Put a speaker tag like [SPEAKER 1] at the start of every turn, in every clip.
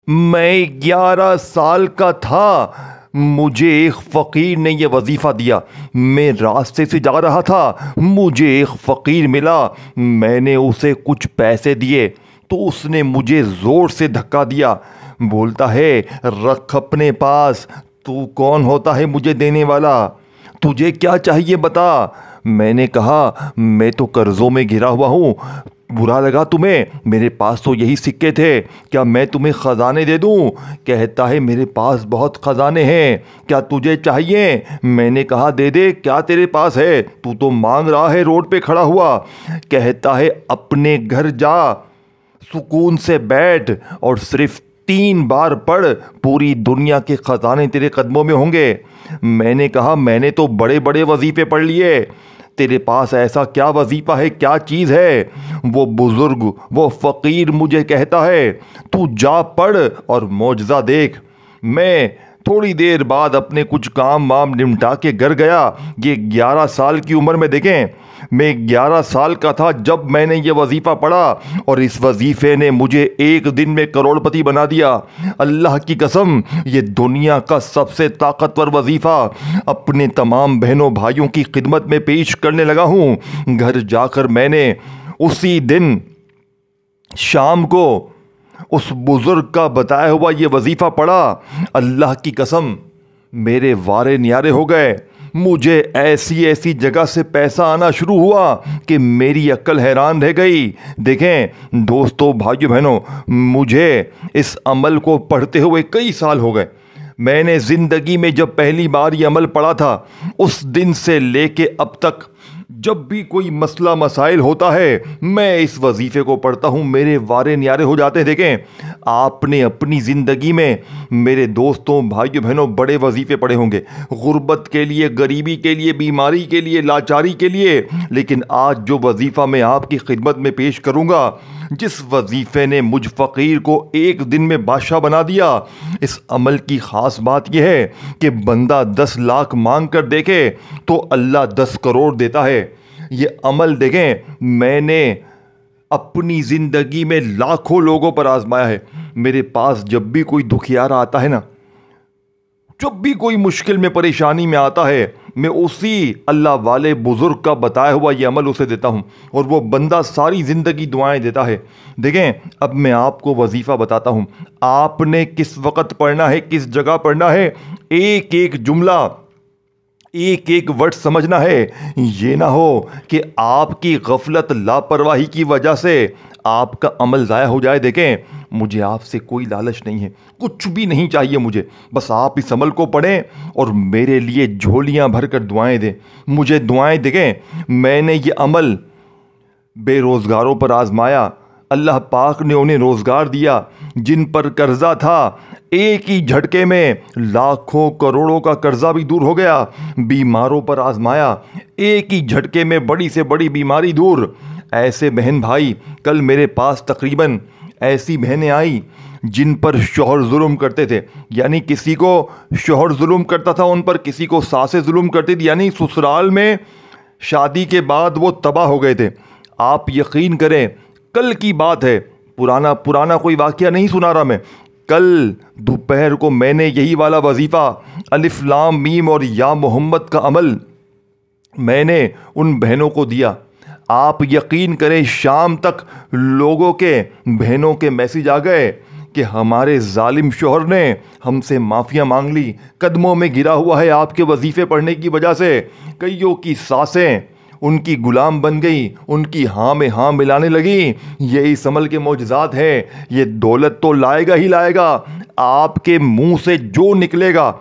[SPEAKER 1] मैं 11 साल का था, मुझे एक फ़कीर ने यह वजीफ़ा दिया। मैं रास्ते से जा रहा था, मुझे एक फ़कीर मिला। मैंने उसे कुछ पैसे दिए तो उसने मुझे ज़ोर से धक्का दिया। बोलता है, रख अपने पास, तू कौन होता है मुझे देने वाला? तुझे क्या चाहिए बता। मैंने कहा, मैं तो कर्ज़ों में घिरा हुआ हूँ। बुरा लगा तुम्हें? मेरे पास तो यही सिक्के थे, क्या मैं तुम्हें ख़जाने दे दूं? कहता है, मेरे पास बहुत ख़जाने हैं, क्या तुझे चाहिए? मैंने कहा, दे दे, क्या तेरे पास है? तू तो मांग रहा है रोड पे खड़ा हुआ। कहता है, अपने घर जा, सुकून से बैठ और सिर्फ 3 बार पढ़, पूरी दुनिया के ख़जाने तेरे कदमों में होंगे। मैंने कहा, मैंने तो बड़े बड़े वजीफ़े पढ़ लिए, तेरे पास ऐसा क्या वजीफ़ा है, क्या चीज़ है? वो बुज़ुर्ग, वो फ़कीर मुझे कहता है, तू जा पढ़ और मौजज़ा देख। मैं थोड़ी देर बाद अपने कुछ काम वाम निमटा के घर गया। ये 11 साल की उम्र में देखें, मैं 11 साल का था जब मैंने ये वजीफ़ा पढ़ा और इस वजीफ़े ने मुझे एक दिन में करोड़पति बना दिया। अल्लाह की कसम, ये दुनिया का सबसे ताकतवर वजीफ़ा अपने तमाम बहनों भाइयों की खिदमत में पेश करने लगा हूँ। घर जाकर मैंने उसी दिन शाम को उस बुजुर्ग का बताया हुआ ये वजीफ़ा पढ़ा। अल्लाह की कसम, मेरे वारे न्यारे हो गए। मुझे ऐसी ऐसी जगह से पैसा आना शुरू हुआ कि मेरी अक्ल हैरान रह गई। देखें दोस्तों, भाइयों बहनों, मुझे इस अमल को पढ़ते हुए कई साल हो गए। मैंने ज़िंदगी में जब पहली बार ये अमल पढ़ा था, उस दिन से लेके अब तक जब भी कोई मसला मसाइल होता है, मैं इस वजीफ़े को पढ़ता हूँ, मेरे वारे न्यारे हो जाते हैं। देखें, आपने अपनी ज़िंदगी में, मेरे दोस्तों भाइयों बहनों, बड़े वजीफ़े पढ़े होंगे, गुर्बत के लिए, गरीबी के लिए, बीमारी के लिए, लाचारी के लिए। लेकिन आज जो वजीफ़ा मैं आपकी खिदमत में पेश करूँगा, जिस वजीफ़े ने मुझ फ़कीर को एक दिन में बादशाह बना दिया, इस अमल की ख़ास बात यह है कि बंदा 10 लाख मांग कर देखे तो अल्लाह 10 करोड़ देता है। ये अमल देखें, मैंने अपनी ज़िंदगी में लाखों लोगों पर आजमाया है। मेरे पास जब भी कोई दुखियारा आता है ना, जब भी कोई मुश्किल में, परेशानी में आता है, मैं उसी अल्लाह वाले बुज़ुर्ग का बताया हुआ ये अमल उसे देता हूँ और वो बंदा सारी ज़िंदगी दुआएं देता है। देखें, अब मैं आपको वजीफ़ा बताता हूँ। आपने किस वक़्त पढ़ना है, किस जगह पढ़ना है, एक एक जुमला, एक एक वर्ड समझना है। ये ना हो कि आपकी गफलत, लापरवाही की वजह से आपका अमल ज़ाया हो जाए। देखें, मुझे आपसे कोई लालच नहीं है, कुछ भी नहीं चाहिए मुझे, बस आप इस अमल को पढ़ें और मेरे लिए झोलियां भर कर दुआएं दें। मुझे दुआएं देखें, मैंने ये अमल बेरोज़गारों पर आजमाया, अल्लाह पाक ने उन्हें रोज़गार दिया। जिन पर कर्जा था, एक ही झटके में लाखों करोड़ों का कर्जा भी दूर हो गया। बीमारों पर आजमाया, एक ही झटके में बड़ी से बड़ी बीमारी दूर। ऐसे बहन भाई, कल मेरे पास तकरीबन ऐसी बहनें आई जिन पर शौहर जुल्म करते थे, यानी किसी को शौहर जुल्म करता था उन पर, किसी को सासें जुल्म करती थी, यानी ससुराल में शादी के बाद वो तबाह हो गए थे। आप यकीन करें, कल की बात है, पुराना कोई वाकया नहीं सुना रहा मैं। कल दोपहर को मैंने यही वाला वजीफ़ा, अलिफ लाम मीम और या मोहम्मद का अमल, मैंने उन बहनों को दिया। आप यकीन करें, शाम तक लोगों के, बहनों के मैसेज आ गए कि हमारे जालिम शौहर ने हमसे माफ़िया मांग ली, कदमों में गिरा हुआ है आपके वजीफ़े पढ़ने की वजह से। कईयों की सासें उनकी गुलाम बन गई, उनकी हाँ में हाँ मिलाने लगी। ये इस अमल के मौजज़ात हैं। ये दौलत तो लाएगा ही लाएगा, आपके मुंह से जो निकलेगा,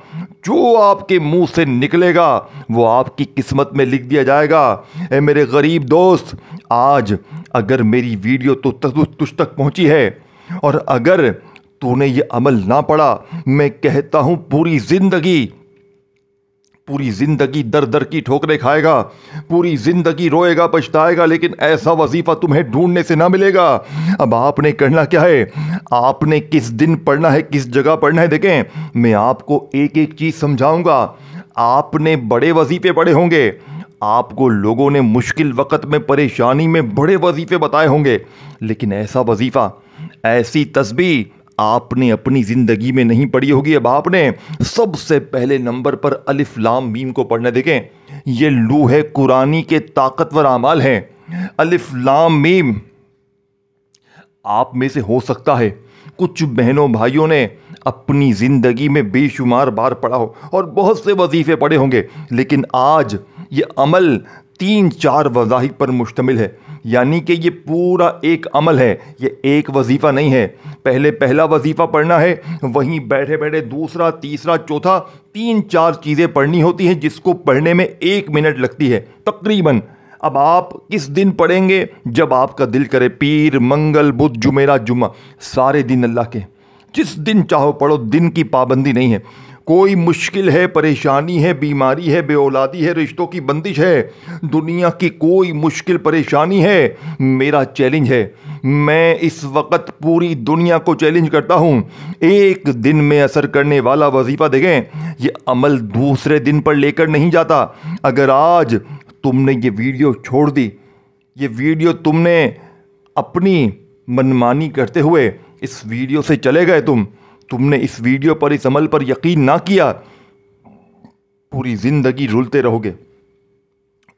[SPEAKER 1] जो आपके मुंह से निकलेगा वो आपकी किस्मत में लिख दिया जाएगा। ए मेरे गरीब दोस्त, आज अगर मेरी वीडियो तुझ तक पहुंची है और अगर तूने ये अमल ना पढ़ा, मैं कहता हूं पूरी जिंदगी दर दर की ठोकरें खाएगा, पूरी जिंदगी रोएगा, पछताएगा, लेकिन ऐसा वजीफा तुम्हें ढूंढने से ना मिलेगा। अब आपने करना क्या है, आपने किस दिन पढ़ना है, किस जगह पढ़ना है, देखें मैं आपको एक एक चीज समझाऊंगा। आपने बड़े वजीफे पढ़े होंगे, आपको लोगों ने मुश्किल वक्त में, परेशानी में बड़े वजीफे बताए होंगे, लेकिन ऐसा वजीफा, ऐसी तस्बीह आपने अपनी ज़िंदगी में नहीं पढ़ी होगी। अब आपने सबसे पहले नंबर पर अलिफ लाम मीम को पढ़ना। देखें, ये लूहे कुरानी के ताकतवर अमाल हैं। अलिफ लाम मीम आप में से हो सकता है कुछ बहनों भाइयों ने अपनी ज़िंदगी में बेशुमार बार पढ़ा हो और बहुत से वजीफ़े पढ़े होंगे, लेकिन आज ये अमल 3-4 वज़ाहिफ पर मुश्तमिल है। यानी कि ये पूरा एक अमल है, ये एक वजीफ़ा नहीं है। पहले पहला वजीफ़ा पढ़ना है, वहीं बैठे बैठे दूसरा, तीसरा, चौथा 3-4 चीज़ें पढ़नी होती हैं, जिसको पढ़ने में 1 मिनट लगती है तकरीबन। अब आप किस दिन पढ़ेंगे? जब आपका दिल करे। पीर, मंगल, बुध, जुमेरात, जुम्मा, सारे दिन अल्लाह के, जिस दिन चाहो पढ़ो, दिन की पाबंदी नहीं है। कोई मुश्किल है, परेशानी है, बीमारी है, बेऔलादी है, रिश्तों की बंदिश है, दुनिया की कोई मुश्किल परेशानी है, मेरा चैलेंज है, मैं इस वक्त पूरी दुनिया को चैलेंज करता हूँ, एक दिन में असर करने वाला वजीफ़ा देखें। ये अमल दूसरे दिन पर लेकर नहीं जाता। अगर आज तुमने ये वीडियो छोड़ दी, ये वीडियो तुमने अपनी मनमानी करते हुए इस वीडियो से चले गए, तुमने इस वीडियो पर, इस अमल पर यकीन ना किया, पूरी ज़िंदगी रुलते रहोगे,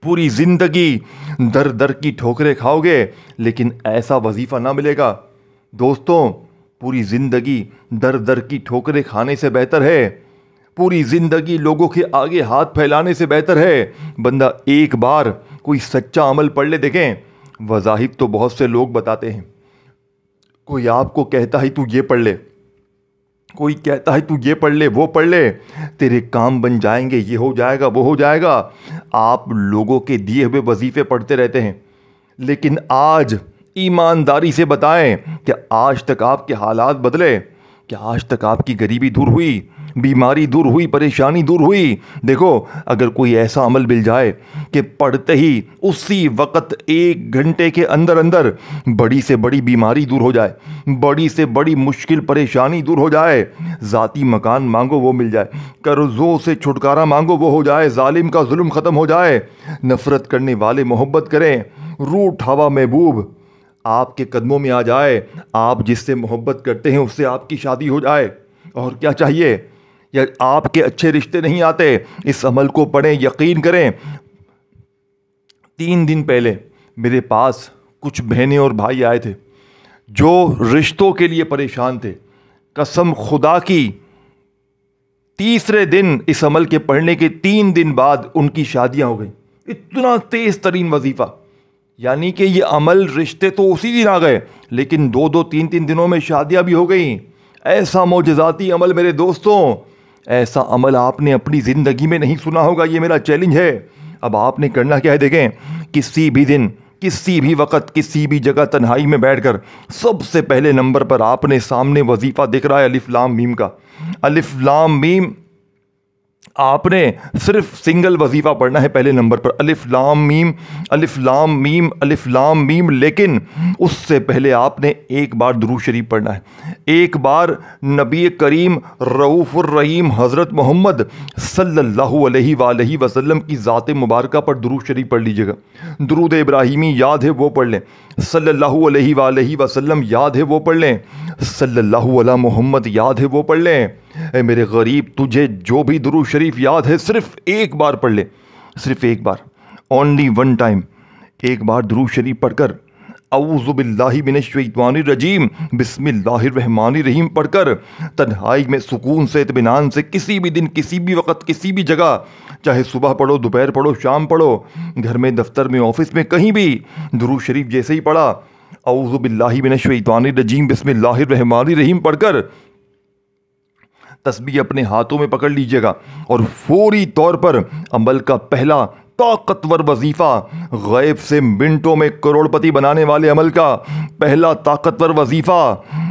[SPEAKER 1] पूरी ज़िंदगी दर दर की ठोकरें खाओगे, लेकिन ऐसा वजीफ़ा ना मिलेगा। दोस्तों, पूरी ज़िंदगी दर दर की ठोकरें खाने से बेहतर है, पूरी ज़िंदगी लोगों के आगे हाथ फैलाने से बेहतर है बंदा एक बार कोई सच्चा अमल पढ़ ले। देखें, वज़ाहिफ तो बहुत से लोग बताते हैं। कोई आपको कहता है तू ये पढ़ ले, कोई कहता है तू ये पढ़ ले, वो पढ़ ले, तेरे काम बन जाएंगे, ये हो जाएगा, वो हो जाएगा। आप लोगों के दिए हुए वजीफ़े पढ़ते रहते हैं, लेकिन आज ईमानदारी से बताएं कि आज तक आपके हालात बदले? क्या आज तक आपकी गरीबी दूर हुई, बीमारी दूर हुई, परेशानी दूर हुई? देखो, अगर कोई ऐसा अमल मिल जाए कि पढ़ते ही उसी वक्त 1 घंटे के अंदर अंदर बड़ी से बड़ी बीमारी दूर हो जाए, बड़ी से बड़ी मुश्किल परेशानी दूर हो जाए, ज़ाती मकान मांगो वो मिल जाए, कर्ज़ों से छुटकारा मांगो वो हो जाए, जालिम का जुल्म ख़त्म हो जाए, नफ़रत करने वाले मोहब्बत करें, रूठ हवा महबूब आपके कदमों में आ जाए, आप जिससे मोहब्बत करते हैं उससे आपकी शादी हो जाए, और क्या चाहिए? या आपके अच्छे रिश्ते नहीं आते? इस अमल को पढ़ें, यकीन करें। 3 दिन पहले मेरे पास कुछ बहनें और भाई आए थे जो रिश्तों के लिए परेशान थे। कसम खुदा की, तीसरे दिन इस अमल के पढ़ने के 3 दिन बाद उनकी शादियां हो गई। इतना तेज तरीन वजीफा, यानी कि ये अमल, रिश्ते तो उसी दिन आ गए, लेकिन 2-2, 3-3 दिनों में शादियां भी हो गई। ऐसा मौजज़ाती अमल मेरे दोस्तों, ऐसा अमल आपने अपनी ज़िंदगी में नहीं सुना होगा। ये मेरा चैलेंज है। अब आपने करना क्या है? देखें, किसी भी दिन, किसी भी वक्त, किसी भी जगह तन्हाई में बैठकर सबसे पहले नंबर पर आपने सामने वजीफ़ा दिख रहा है अलिफ लाम मीम का। अलिफ लाम मीम आपने सिर्फ सिंगल वजीफ़ा पढ़ना है पहले नंबर पर, अलिफ लाम मीम, अलिफ लाम मीम, अलिफ लाम मीम। लेकिन उससे पहले आपने एक बार दुरूद शरीफ पढ़ना है। एक बार नबी करीम रऊफ़ुर रहीम हज़रत मोहम्मद सल्लल्लाहु अलैहि वसल्लम की ज़ात मुबारका पर दुरूद शरीफ पढ़ लीजिएगा। दुरूद इब्राहिमी याद है वो पढ़ लें, सल्लल्लाहु अलैहि वसल्लम याद है वो पढ़ लें, सल्लल्लाहु अला मोहम्मद याद है वो पढ़ लें। ए मेरे गरीब, तुझे जो भी दुरूद शरीफ याद है सिर्फ एक बार पढ़ ले, सिर्फ एक बार, ओनली 1 टाइम। एक बार दुरूद शरीफ पढ़कर औज़ु बिल्लाहि मिनश शैतानिर रजीम बिस्मिल्लाहिर रहमानिर रहीम पढ़कर तन्हाई में सुकून से, इत्मीनान से, किसी भी दिन, किसी भी वक्त, किसी भी जगह, चाहे सुबह पढ़ो, दोपहर पढ़ो, शाम पढ़ो, घर में, दफ्तर में, ऑफिस में, कहीं भी दुरूद शरीफ जैसे ही पढ़ा, औज़ु बिल्लाहि मिनश शैतानिर रजीम बिस्मिल्लाहिर रहमानिर रहीम पढ़कर तस्बीह अपने हाथों में पकड़ लीजिएगा और फौरी तौर पर अमल का पहला ताकतवर वजीफा, गैब से मिनटों में करोड़पति बनाने वाले अमल का पहला ताकतवर वजीफा,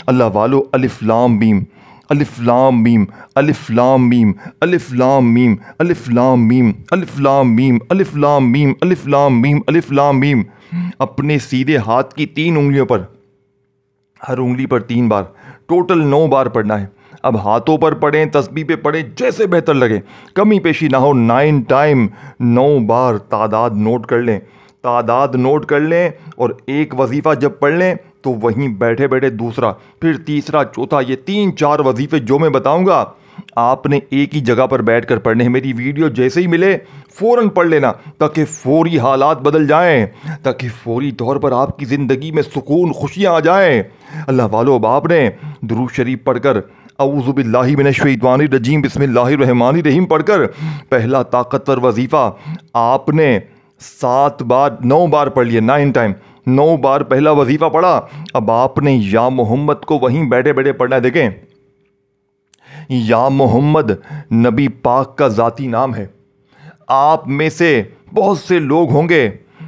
[SPEAKER 1] अल्लाह वालो, अलिफ लाम मीम, अलिफ लाम मीम, अलिफ लाम मीम, अलिफ लाम मीम, अलिफ लाम मीम, अलिफ लाम मीम, अलिफ लाम मीम, अलिफ लाम मीम, अलिफ लाम मीम। अपने सीधे हाथ की 3 उंगलियों पर, हर उंगली पर 3 बार, टोटल 9 बार पढ़ना है। अब हाथों पर पढ़ें, तस्बीह पे पढ़ें, जैसे बेहतर लगे, कमी पेशी ना हो। 9 टाइम, 9 बार तादाद नोट कर लें, तादाद नोट कर लें। और एक वजीफ़ा जब पढ़ लें तो वहीं बैठे बैठे दूसरा, फिर तीसरा, चौथा, ये 3-4 वजीफे जो मैं बताऊंगा आपने एक ही जगह पर बैठकर पढ़ने हैं। मेरी वीडियो जैसे ही मिले फ़ौरन पढ़ लेना, ताकि फौरी हालात बदल जाएं, ताकि फौरी तौर पर आपकी ज़िंदगी में सुकून खुशियाँ आ जाएं। अल्लाह वालों, अब आपने दुरूद शरीफ पढ़कर औज़ु बिल्लाहि मिनश्शैतानिर रजीम बिस्मिल्लाहिर्रहमानिर रहीम पढ़कर पहला ताकतवर वजीफ़ा आपने 7 बार 9 बार पढ़ लिया। 9 टाइम 9 बार पहला वजीफ़ा पढ़ा। अब आपने या मोहम्मद को वहीं बैठे बैठे पढ़ना है। देखें, या मोहम्मद नबी पाक का ज़ाती नाम है। आप में से बहुत से लोग होंगे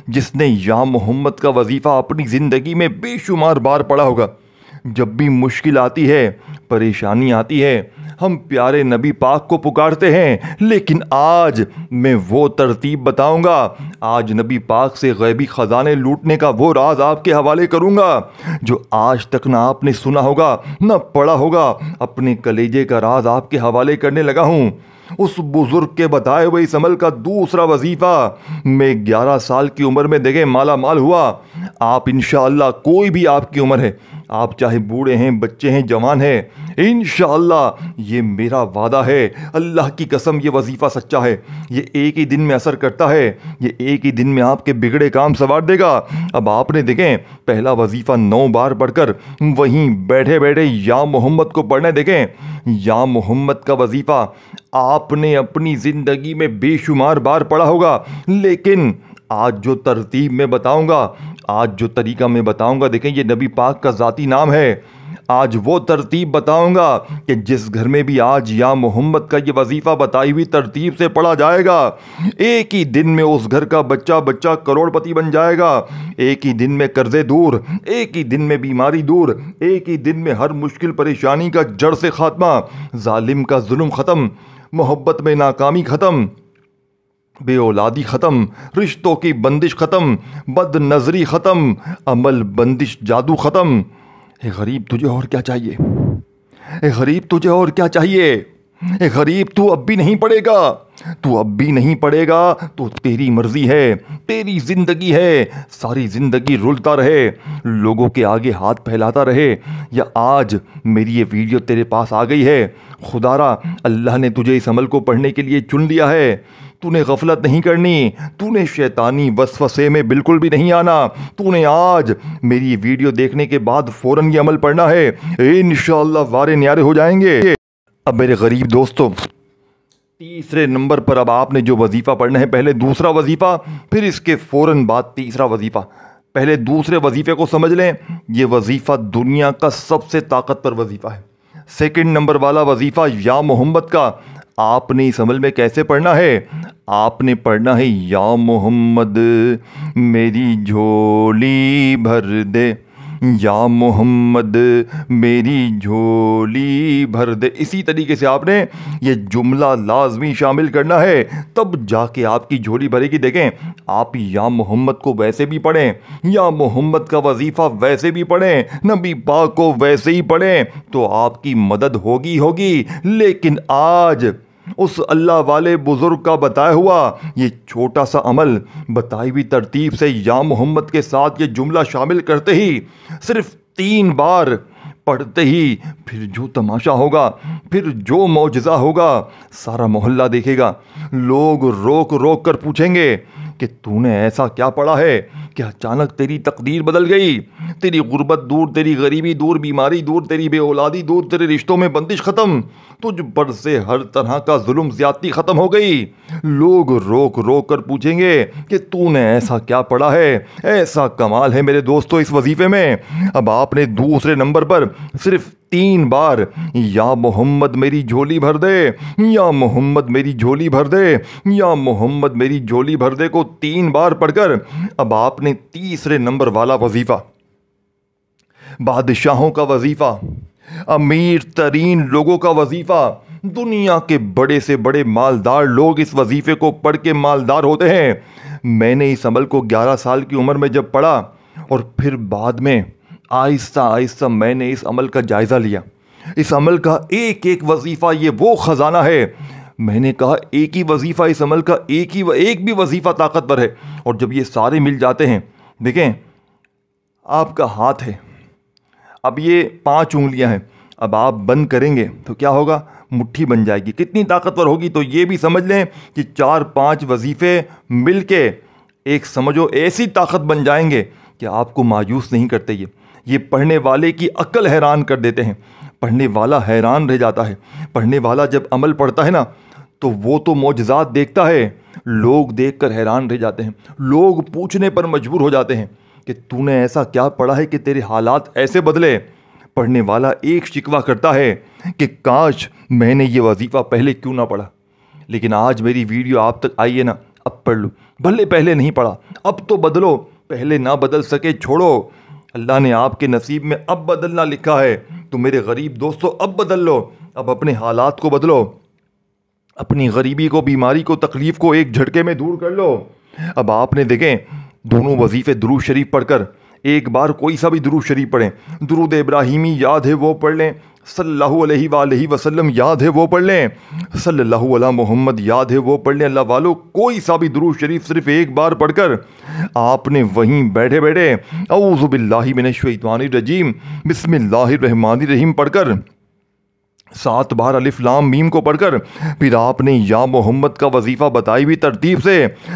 [SPEAKER 1] जिसने या मोहम्मद का वजीफ़ा अपनी ज़िंदगी में बेशुमार बार पढ़ा होगा। जब भी मुश्किल आती है, परेशानी आती है, हम प्यारे नबी पाक को पुकारते हैं। लेकिन आज मैं वो तरतीब बताऊंगा, आज नबी पाक से गैबी ख़जाने लूटने का वो राज आपके हवाले करूंगा जो आज तक ना आपने सुना होगा ना पढ़ा होगा। अपने कलेजे का राज आपके हवाले करने लगा हूँ। उस बुजुर्ग के बताए हुए इस अमल का दूसरा वजीफ़ा मैं 11 साल की उम्र में देखें माला माल हुआ। आप इंशाअल्लाह, कोई भी आपकी उम्र है, आप चाहे बूढ़े हैं, बच्चे हैं, जवान हैं, इंशाअल्लाह ये मेरा वादा है, अल्लाह की कसम, ये वजीफ़ा सच्चा है। ये एक ही दिन में असर करता है, ये एक ही दिन में आपके बिगड़े काम संवार देगा। अब आपने देखें पहला वजीफ़ा 9 बार पढ़कर वहीं बैठे बैठे या मोहम्मद को पढ़ना। देखें, या मोहम्मद का वजीफ़ा आपने अपनी ज़िंदगी में बेशुमार बार पढ़ा होगा, लेकिन आज जो तरतीब मैं बताऊंगा, आज जो तरीका मैं बताऊंगा, देखें ये नबी पाक का ज़ाती नाम है। आज वो तरतीब बताऊंगा कि जिस घर में भी आज या मोहम्मद का ये वजीफ़ा बताई हुई तरतीब से पढ़ा जाएगा, एक ही दिन में उस घर का बच्चा बच्चा करोड़पति बन जाएगा। एक ही दिन में कर्जे दूर, एक ही दिन में बीमारी दूर, एक ही दिन में हर मुश्किल परेशानी का जड़ से खात्मा, जालिम का जुल्म ख़त्म, मोहब्बत में नाकामी ख़त्म, बे औलादी ख़त्म, रिश्तों की बंदिश ख़त्म, बद नज़री ख़त्म, अमल बंदिश जादू ख़त्म। ए गरीब तुझे और क्या चाहिए? ए गरीब तुझे और क्या चाहिए? ए गरीब तू अब भी नहीं पढ़ेगा, तू अब भी नहीं पढ़ेगा तो तेरी मर्जी है, तेरी ज़िंदगी है। सारी ज़िंदगी रुलता रहे, लोगों के आगे हाथ फैलाता रहे, या आज मेरी ये वीडियो तेरे पास आ गई है, खुदारा अल्लाह ने तुझे इस अमल को पढ़ने के लिए चुन लिया है। तूने गफलत नहीं करनी, तूने शैतानी वसवसे में बिल्कुल भी नहीं आना। तूने आज मेरी वीडियो देखने के बाद फ़ौरन ये अमल पढ़ना है, इंशाअल्लाह वारे न्यारे हो जाएंगे। अब मेरे गरीब दोस्तों, तीसरे नंबर पर अब आपने जो वजीफ़ा पढ़ना है, पहले दूसरा वजीफ़ा, फिर इसके फ़ौरन बाद तीसरा वजीफ़ा। पहले दूसरे वजीफ़े को समझ लें, ये वजीफ़ा दुनिया का सबसे ताकतवर वजीफ़ा है। सेकंड नंबर वाला वजीफ़ा या मोहम्मद का, आपने इस अमल में कैसे पढ़ना है? आपने पढ़ना है या मोहम्मद मेरी झोली भर दे, या मोहम्मद मेरी झोली भर दे। इसी तरीके से आपने ये जुमला लाजमी शामिल करना है, तब जाके आपकी झोली भरेगी। देखें, आप या मोहम्मद को वैसे भी पढ़ें, या मोहम्मद का वजीफ़ा वैसे भी पढ़ें, नबी पाक को वैसे ही पढ़ें, तो आपकी मदद होगी होगी। लेकिन आज उस अल्लाह वाले बुजुर्ग का बताया हुआ ये छोटा सा अमल, बताई हुई तरतीब से या मोहम्मद के साथ ये जुमला शामिल करते ही, सिर्फ 3 बार पढ़ते ही, फिर जो तमाशा होगा, फिर जो मौजज़ा होगा, सारा मोहल्ला देखेगा। लोग रोक रोक कर पूछेंगे कि तूने ऐसा क्या पढ़ा है कि अचानक तेरी तकदीर बदल गई, तेरी गुर्बत दूर, तेरी गरीबी दूर, बीमारी दूर, तेरी बेऔलादी दूर, तेरे रिश्तों में बंदिश ख़त्म, तुझ पर से हर तरह का जुल्म ज़्यादती ख़त्म हो गई। लोग रोक रोक कर पूछेंगे कि तूने ऐसा क्या पढ़ा है, ऐसा कमाल है मेरे दोस्तों इस वजीफ़े में। अब आपने दूसरे नंबर पर सिर्फ 3 बार या मोहम्मद मेरी झोली भर दे, या मोहम्मद मेरी झोली भर दे, या मोहम्मद मेरी झोली भर दे को 3 बार पढ़कर अब आपने तीसरे नंबर वाला वजीफ़ा, बादशाहों का वजीफ़ा, अमीर तरीन लोगों का वजीफ़ा, दुनिया के बड़े से बड़े मालदार लोग इस वजीफ़े को पढ़ के मालदार होते हैं। मैंने इस अमल को 11 साल की उम्र में जब पढ़ा, और फिर बाद में आहिस्ता आहिस्ता मैंने इस अमल का जायज़ा लिया। इस अमल का एक एक वजीफ़ा ये वो ख़जाना है। मैंने कहा एक ही वजीफ़ा इस अमल का, एक भी वजीफ़ा ताकतवर है। और जब ये सारे मिल जाते हैं, देखें आपका हाथ है, अब ये 5 उंगलियां हैं, अब आप बंद करेंगे तो क्या होगा, मुट्ठी बन जाएगी। कितनी ताकतवर होगी, तो ये भी समझ लें कि 4-5 वजीफे मिलके एक समझो ऐसी ताकत बन जाएंगे कि आपको मायूस नहीं करते। ये पढ़ने वाले की अक्ल हैरान कर देते हैं। पढ़ने वाला हैरान रह जाता है। पढ़ने वाला जब अमल पढ़ता है ना तो वो तो मौजज़ात देखता है, लोग देखकर हैरान रह जाते हैं। लोग पूछने पर मजबूर हो जाते हैं कि तूने ऐसा क्या पढ़ा है कि तेरे हालात ऐसे बदले। पढ़ने वाला एक शिकवा करता है कि काश मैंने ये वजीफ़ा पहले क्यों ना पढ़ा। लेकिन आज मेरी वीडियो आप तक आई है ना, अब पढ़ लो। भले पहले नहीं पढ़ा, अब तो बदलो। पहले ना बदल सके छोड़ो, अल्लाह ने आपके नसीब में अब बदलना लिखा है। तो मेरे गरीब दोस्तों, अब बदल लो। अब अपने हालात को बदलो, अपनी गरीबी को, बीमारी को, तकलीफ़ को एक झटके में दूर कर लो। अब आपने देखें, दोनों वजीफ़े दुरूद शरीफ पढ़कर, एक बार कोई सा भी दुरूद शरीफ पढ़ें, दुरूद इब्राहिमी याद है वो पढ़ लें, सल्लल्लाहु अलैहि वसल्लम याद है वो पढ़ लें, सल्लल्लाहु अला मोहम्मद याद है वो पढ़ लें। अल्लाह वालों, कोई सा भी दुरूद शरीफ सिर्फ एक बार पढ़कर आपने वहीं बैठे बैठे औज़ु बिल्लाहि मिनश शैतानिर रजीम बिस्मिल्लाहिर रहमानिर रहीम पढ़कर 7 बार अलिफ लाम मीम को पढ़कर फिर आपने या मोहम्मद का वजीफ़ा बताई हुई तरतीब से,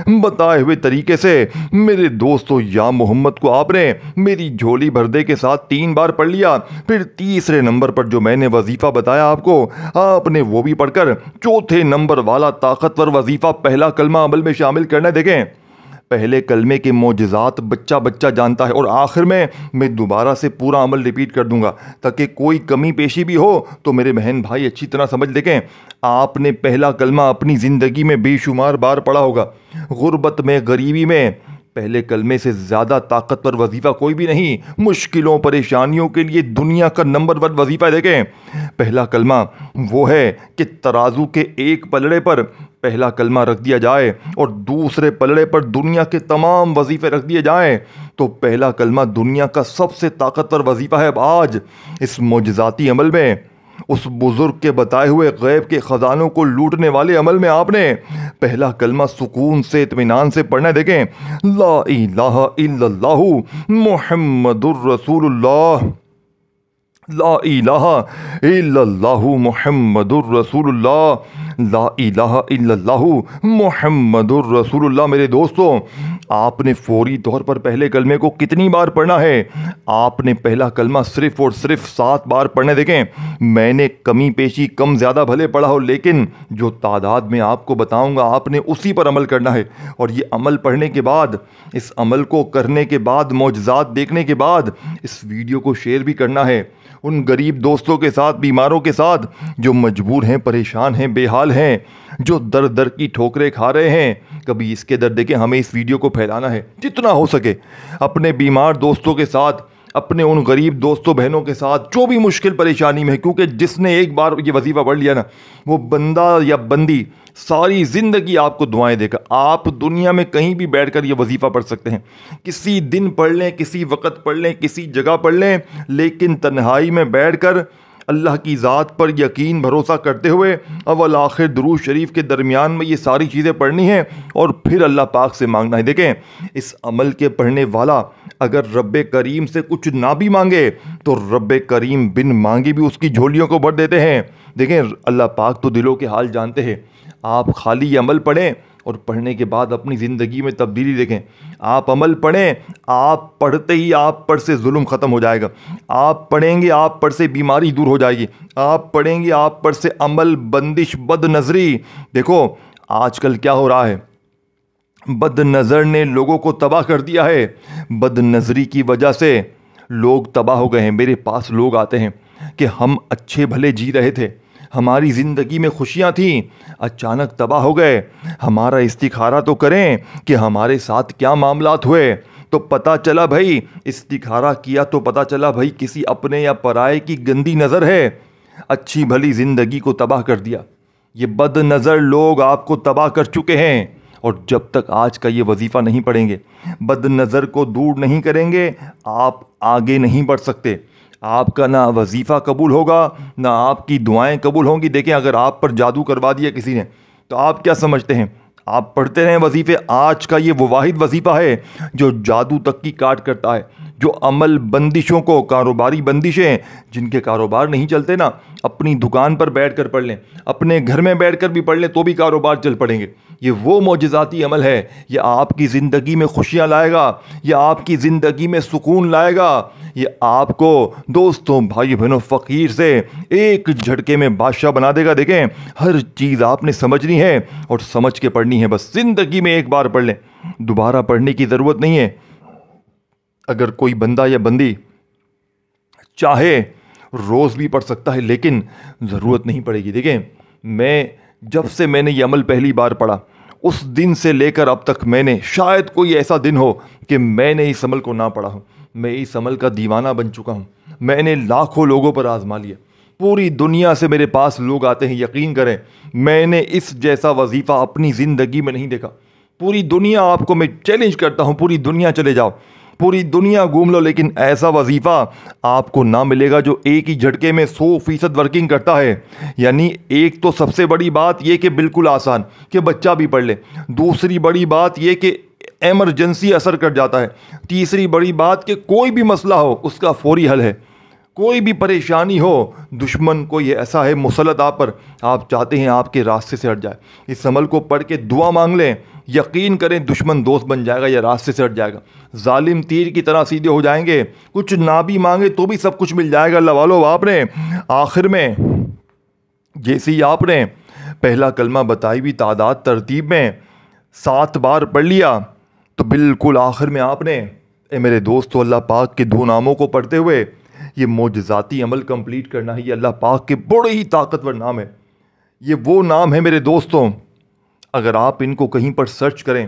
[SPEAKER 1] बताए हुए तरीके से, मेरे दोस्तों, या मोहम्मद को आपने मेरी झोली भरदे के साथ 3 बार पढ़ लिया। फिर तीसरे नंबर पर जो मैंने वजीफ़ा बताया आपको, आपने वो भी पढ़कर चौथे नंबर वाला ताकतवर वजीफ़ा पहला कलमा अमल में शामिल करना। देखें, पहले कलमे के मोजज़ात बच्चा बच्चा जानता है, और आखिर में मैं दोबारा से पूरा अमल रिपीट कर दूंगा ताकि कोई कमी पेशी भी हो तो मेरे बहन भाई अच्छी तरह समझ देखें। आपने पहला कलमा अपनी ज़िंदगी में बेशुमार बार पढ़ा होगा, गुर्बत में, गरीबी में। पहले कलमे से ज़्यादा ताकतवर वजीफ़ा कोई भी नहीं। मुश्किलों परेशानियों के लिए दुनिया का नंबर 1 वजीफ़ा देखें। पहला कलमा वो है कि तराजू के एक पलड़े पर पहला कलमा रख दिया जाए और दूसरे पलड़े पर दुनिया के तमाम वजीफ़े रख दिए जाएं, तो पहला कलमा दुनिया का सबसे ताकतवर वजीफ़ा है। अब आज इस मोजज़ाती अमल में, उस बुजुर्ग के बताए हुए गैब के ख़जानों को लूटने वाले अमल में आपने पहला कलमा सुकून से, इत्मीनान से पढ़ना। देखें, ला इलाहा इल्लल्लाहु मुहम्मदुर रसूलुल्लाह, ला इलाहा इल्लल्लाहु मुहम्मदुर रसूलुल्लाह, ला इलाहा इल्लल्लाहु मुहम्मदुर रसूलुल्लाह। मेरे दोस्तों, आपने फौरी तौर पर पहले कलमे को कितनी बार पढ़ना है? आपने पहला कलमा सिर्फ और सिर्फ 7 बार पढ़ने। देखें, मैंने कमी पेशी कम ज़्यादा भले पढ़ा हो, लेकिन जो तादाद में आपको बताऊंगा आपने उसी पर अमल करना है। और ये अमल पढ़ने के बाद, इस अमल को करने के बाद, मौजज़ात देखने के बाद इस वीडियो को शेयर भी करना है उन गरीब दोस्तों के साथ, बीमारों के साथ, जो मजबूर हैं, परेशान हैं, बेहाल हैं, जो दर दर की ठोकरें खा रहे हैं। कभी इसके दर्द देखें, हमें इस वीडियो को फैलाना है जितना हो सके अपने बीमार दोस्तों के साथ, अपने उन गरीब दोस्तों बहनों के साथ जो भी मुश्किल परेशानी में है। क्योंकि जिसने एक बार ये वजीफ़ा पढ़ लिया ना, वो बंदा या बंदी सारी ज़िंदगी आपको दुआएं देगा। आप दुनिया में कहीं भी बैठकर ये वजीफ़ा पढ़ सकते हैं, किसी दिन पढ़ लें, किसी वक़्त पढ़ लें, किसी जगह पढ़ लें, लेकिन तन्हाई में बैठकर अल्लाह की ज़ात पर यकीन भरोसा करते हुए अव्वल आखिर दुरूद शरीफ के दरमियान में ये सारी चीज़ें पढ़नी हैं और फिर अल्लाह पाक से मांगना है। देखें, इस अमल के पढ़ने वाला अगर रब्बे करीम से कुछ ना भी मांगे तो रब्बे करीम बिन मांगे भी उसकी झोलियों को भर देते हैं। देखें, अल्लाह पाक तो दिलों के हाल जानते हैं। आप खाली ये अमल पढ़ें और पढ़ने के बाद अपनी ज़िंदगी में तब्दीली देखें। आप अमल पढ़ें, आप पढ़ते ही आप पर से जुल्म ख़त्म हो जाएगा। आप पढ़ेंगे, आप पर से बीमारी दूर हो जाएगी। आप पढ़ेंगे, आप पर से अमल, बंदिश, बद नज़री। देखो आजकल क्या हो रहा है, बद नज़र ने लोगों को तबाह कर दिया है। बद नज़री की वजह से लोग तबाह हो गए हैं। मेरे पास लोग आते हैं कि हम अच्छे भले जी रहे थे, हमारी ज़िंदगी में खुशियाँ थीं, अचानक तबाह हो गए। हमारा इस्तिखारा तो करें कि हमारे साथ क्या मामलात हुए। तो पता चला भाई, इस्तिखारा किया तो पता चला भाई किसी अपने या पराये की गंदी नज़र है, अच्छी भली ज़िंदगी को तबाह कर दिया। ये बद नज़र लोग आपको तबाह कर चुके हैं। और जब तक आज का ये वजीफ़ा नहीं पढ़ेंगे, बद नज़र को दूर नहीं करेंगे, आप आगे नहीं बढ़ सकते। आपका ना वजीफ़ा कबूल होगा, ना आपकी दुआएं कबूल होंगी। देखें, अगर आप पर जादू करवा दिया किसी ने तो आप क्या समझते हैं? आप पढ़ते रहें वजीफ़े। आज का ये वो वाहिद वजीफ़ा है जो जादू तक की काट करता है, जो अमल बंदिशों को, कारोबारी बंदिशें, जिनके कारोबार नहीं चलते ना, अपनी दुकान पर बैठ कर पढ़ लें, अपने घर में बैठ कर भी पढ़ लें तो भी कारोबार चल पड़ेंगे। ये वो मौजज़ाती अमल है, ये आपकी ज़िंदगी में खुशियाँ लाएगा, ये आपकी ज़िंदगी में सुकून लाएगा, ये आपको दोस्तों, भाई बहनों, फ़कीर से एक झटके में बादशाह बना देगा। देखें, हर चीज़ आपने समझनी है और समझ के पढ़नी है। बस ज़िंदगी में एक बार पढ़ लें, दोबारा पढ़ने की ज़रूरत नहीं है। अगर कोई बंदा या बंदी चाहे रोज़ भी पढ़ सकता है, लेकिन ज़रूरत नहीं पड़ेगी। देखें, जब से मैंने ये अमल पहली बार पढ़ा, उस दिन से लेकर अब तक मैंने, शायद कोई ऐसा दिन हो कि मैंने इस अमल को ना पढ़ा हूँ। मैं इस अमल का दीवाना बन चुका हूँ। मैंने लाखों लोगों पर आजमा लिया, पूरी दुनिया से मेरे पास लोग आते हैं। यकीन करें, मैंने इस जैसा वजीफ़ा अपनी ज़िंदगी में नहीं देखा। पूरी दुनिया, आपको मैं चैलेंज करता हूँ, पूरी दुनिया चले जाओ, पूरी दुनिया घूम लो, लेकिन ऐसा वजीफ़ा आपको ना मिलेगा जो एक ही झटके में 100% वर्किंग करता है। यानी एक तो सबसे बड़ी बात यह कि बिल्कुल आसान, कि बच्चा भी पढ़ ले। दूसरी बड़ी बात यह कि एमरजेंसी असर कर जाता है। तीसरी बड़ी बात कि कोई भी मसला हो उसका फौरी हल है। कोई भी परेशानी हो, दुश्मन कोई ऐसा है मुसल्लत आप पर, आप चाहते हैं आपके रास्ते से हट जाए, इस अमल को पढ़ के दुआ मांग लें, यकीन करें दुश्मन दोस्त बन जाएगा या रास्ते से हट जाएगा। जालिम तीर की तरह सीधे हो जाएंगे। कुछ ना भी मांगे तो भी सब कुछ मिल जाएगा। अल्लाह वालों, आपने आखिर में जैसे ही आपने पहला कलमा बताई हुई तादाद तरतीब में 7 बार पढ़ लिया, तो बिल्कुल आखिर में आपने, मेरे दोस्तों, अल्लाह पाक के 2 नामों को पढ़ते हुए ये मौजज़ाती अमल कंप्लीट करना है। ये अल्लाह पाक के बड़े ही ताकतवर नाम है। ये वो नाम है मेरे दोस्तों, अगर आप इनको कहीं पर सर्च करें,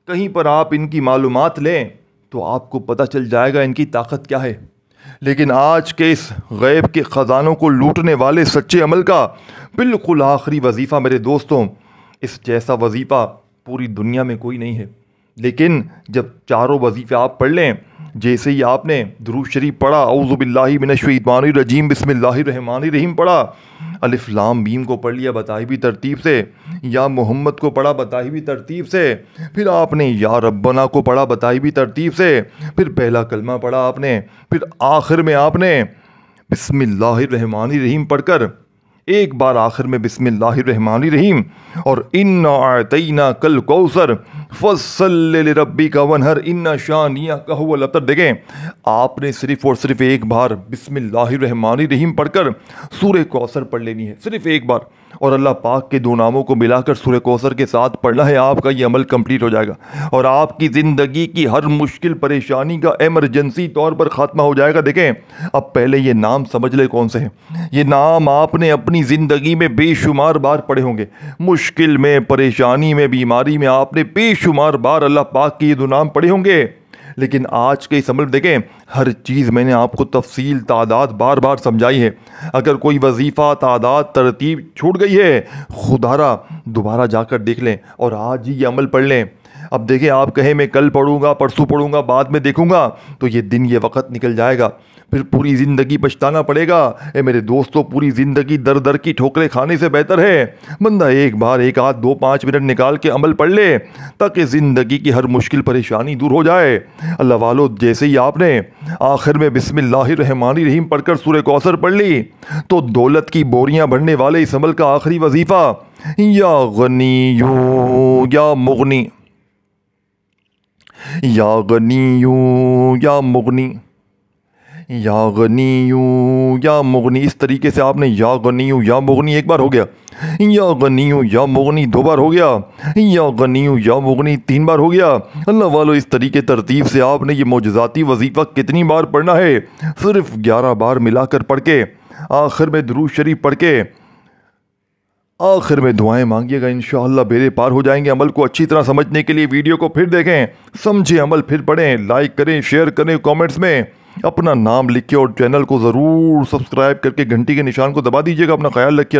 [SPEAKER 1] कहीं पर आप इनकी मालूमात लें, तो आपको पता चल जाएगा इनकी ताकत क्या है। लेकिन आज के इस गैब के ख़जानों को लूटने वाले सच्चे अमल का बिल्कुल आखिरी वजीफ़ा मेरे दोस्तों, इस जैसा वजीफ़ा पूरी दुनिया में कोई नहीं है। लेकिन जब चारों वजीफ़े आप पढ़ लें, जैसे ही आपने दुरूद शरीफ पढ़ा, औज़ु बिल्लाहि मिनश्शैतानिर रजीम बिस्मिल्लाहिर रहमानिर रहीम पढ़ा, अलिफ लाम मीम को पढ़ लिया बताई हुई तरतीब से, या मोहम्मद को पढ़ा बताई हुई तरतीब से, फिर आपने या रब्बना को पढ़ा बताई हुई तरतीब से, फिर पहला कलमा पढ़ा आपने, फिर आखिर में आपने बिस्मिल्लाहिर रहमानिर रहीम पढ़कर एक बार आखिर में बिस्मिल्लाहिर रहमानिर रहीम और इन्ना आतैना कल कौसर फस्सल्लि लिरब्बिका वन्हर इन्ना शानियका हुवल अब्तर। देखें, आपने सिर्फ और सिर्फ एक बार बिस्मिल्लाहिर रहमानिर रहीम पढ़कर सूरह कौसर पढ़ लेनी है, सिर्फ एक बार, और अल्लाह पाक के 2 नामों को मिलाकर सूरह कौसर के साथ पढ़ना है। आपका ये अमल कंप्लीट हो जाएगा और आपकी ज़िंदगी की हर मुश्किल परेशानी का एमरजेंसी तौर पर ख़ात्मा हो जाएगा। देखें, अब पहले ये नाम समझ ले कौन से हैं। ये नाम आपने अपनी ज़िंदगी में बेशुमार बार पढ़े होंगे। मुश्किल में, परेशानी में, बीमारी में आपने बेशुमार बार अल्लाह पाक के ये 2 नाम पढ़े होंगे। लेकिन आज के इस अमल देखें, हर चीज़ मैंने आपको तफसील, तादाद बार बार समझाई है। अगर कोई वजीफ़ा, तादाद, तरतीब छूट गई है, खुदारा दोबारा जाकर देख लें और आज ही ये अमल पढ़ लें। अब देखें, आप कहें मैं कल पढ़ूंगा, परसों पढ़ूंगा, बाद में देखूंगा, तो ये दिन, ये वक्त निकल जाएगा, फिर पूरी ज़िंदगी पछताना पड़ेगा। मेरे दोस्तों, पूरी ज़िंदगी दर दर की ठोकरें खाने से बेहतर है बंदा एक बार, एक आध, 2-5 मिनट निकाल के अमल पढ़ ले, ताकि ज़िंदगी की हर मुश्किल परेशानी दूर हो जाए। अल्लाह वालों, जैसे ही आपने आखिर में बिस्मिल्लाहिर रहमानिर रहीम पढ़कर सूरह कौसर पढ़ ली, तो दौलत की बोरियां भरने वाले इस अमल का आखिरी वजीफ़ा, या गनीयू या मुगनी, या गनीयू या मुगनी, या गनीयू या मुगनी, इस तरीके से आपने या गनीयू या मुगनी एक बार हो गया, या गनीयू या मुगनी 2 बार हो गया, या गनीयू या मुगनी 3 बार हो गया। अल्लाह वालों, इस तरीके तरतीब से आपने ये मौजज़ाती वजीफ़ा कितनी बार पढ़ना है? सिर्फ 11 बार मिलाकर पढ़ के आखिर में दुरूद शरीफ पढ़ के आखिर में दुआएं मांगिएगा, इंशाअल्लाह बेड़े पार हो जाएंगे। अमल को अच्छी तरह समझने के लिए वीडियो को फिर देखें, समझें अमल, फिर पढ़ें, लाइक करें, शेयर करें, कमेंट्स में अपना नाम लिख के और चैनल को ज़रूर सब्सक्राइब करके घंटी के निशान को दबा दीजिएगा। अपना ख्याल रखिए।